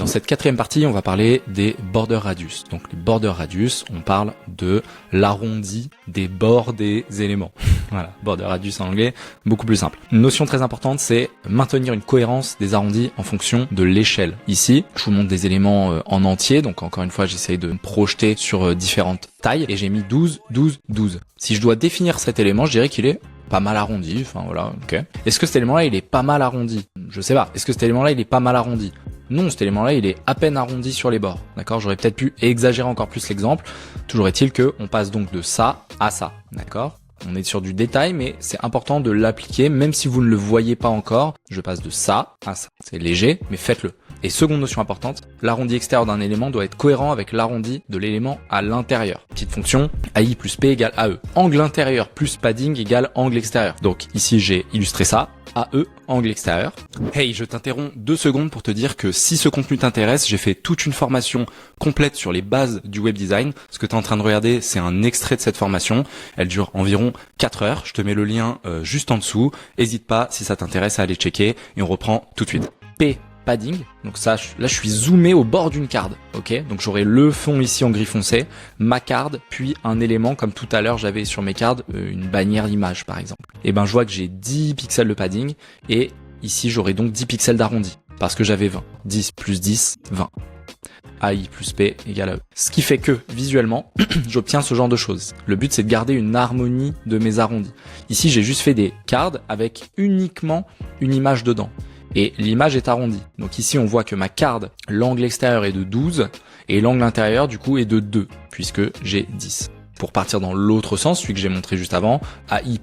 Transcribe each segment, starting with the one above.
Dans cette quatrième partie, on va parler des border radius. Donc les border radius, on parle de l'arrondi des bords des éléments. Voilà, border radius en anglais, beaucoup plus simple. Une notion très importante, c'est maintenir une cohérence des arrondis en fonction de l'échelle. Ici, je vous montre des éléments en entier, donc encore une fois, j'essaye de me projeter sur différentes tailles, et j'ai mis 12, 12, 12. Si je dois définir cet élément, je dirais qu'il est pas mal arrondi, enfin voilà, ok. Est-ce que cet élément-là, il est pas mal arrondi? Je sais pas. Est-ce que cet élément-là, il est pas mal arrondi? Non, cet élément-là, il est à peine arrondi sur les bords. D'accord? J'aurais peut-être pu exagérer encore plus l'exemple. Toujours est-il que on passe donc de ça à ça. D'accord? On est sur du détail, mais c'est important de l'appliquer, même si vous ne le voyez pas encore. Je passe de ça à ça. C'est léger, mais faites-le. Et seconde notion importante, l'arrondi extérieur d'un élément doit être cohérent avec l'arrondi de l'élément à l'intérieur. Petite fonction, AI plus P égale AE. Angle intérieur plus padding égale angle extérieur. Donc ici, j'ai illustré ça. AE, angle extérieur. Hey, je t'interromps 2 secondes pour te dire que si ce contenu t'intéresse, j'ai fait toute une formation complète sur les bases du web design. Ce que tu es en train de regarder, c'est un extrait de cette formation. Elle dure environ 4 heures. Je te mets le lien juste en dessous. N'hésite pas, si ça t'intéresse, à aller checker. Et on reprend tout de suite. P, padding. Donc ça, là, je suis zoomé au bord d'une carte. Ok, donc j'aurai le fond ici en gris foncé, ma carte, puis un élément comme tout à l'heure j'avais sur mes cartes, une bannière image par exemple. Et ben je vois que j'ai 10 pixels de padding et ici j'aurai donc 10 pixels d'arrondi parce que j'avais 20. 10 plus 10, 20. AI plus P égale AE. Ce qui fait que visuellement, j'obtiens ce genre de choses. Le but c'est de garder une harmonie de mes arrondis. Ici j'ai juste fait des cartes avec uniquement une image dedans. Et l'image est arrondie. Donc ici, on voit que ma carte, l'angle extérieur est de 12 et l'angle intérieur, du coup, est de 2 puisque j'ai 10. Pour partir dans l'autre sens, celui que j'ai montré juste avant, AI+,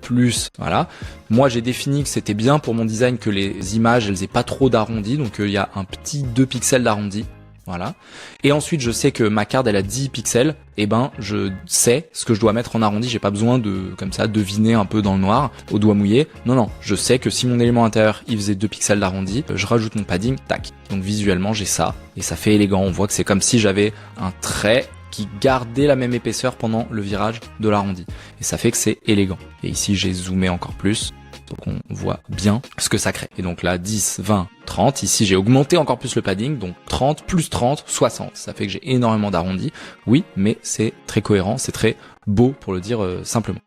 voilà. Moi, j'ai défini que c'était bien pour mon design que les images, elles aient pas trop d'arrondi. Donc, il y a un petit 2 pixels d'arrondi. Voilà. Et ensuite, je sais que ma carte, elle a 10 pixels. Et ben, je sais ce que je dois mettre en arrondi. J'ai pas besoin de, comme ça, deviner un peu dans le noir, au doigt mouillé. Non. Je sais que si mon élément intérieur, il faisait 2 pixels d'arrondi, je rajoute mon padding, tac. Donc, visuellement, j'ai ça. Et ça fait élégant. On voit que c'est comme si j'avais un trait qui gardait la même épaisseur pendant le virage de l'arrondi. Et ça fait que c'est élégant. Et ici, j'ai zoomé encore plus. Donc on voit bien ce que ça crée. Et donc là, 10, 20, 30. Ici, j'ai augmenté encore plus le padding. Donc 30 plus 30, 60. Ça fait que j'ai énormément d'arrondis. Oui, mais c'est très cohérent. C'est très beau pour le dire simplement.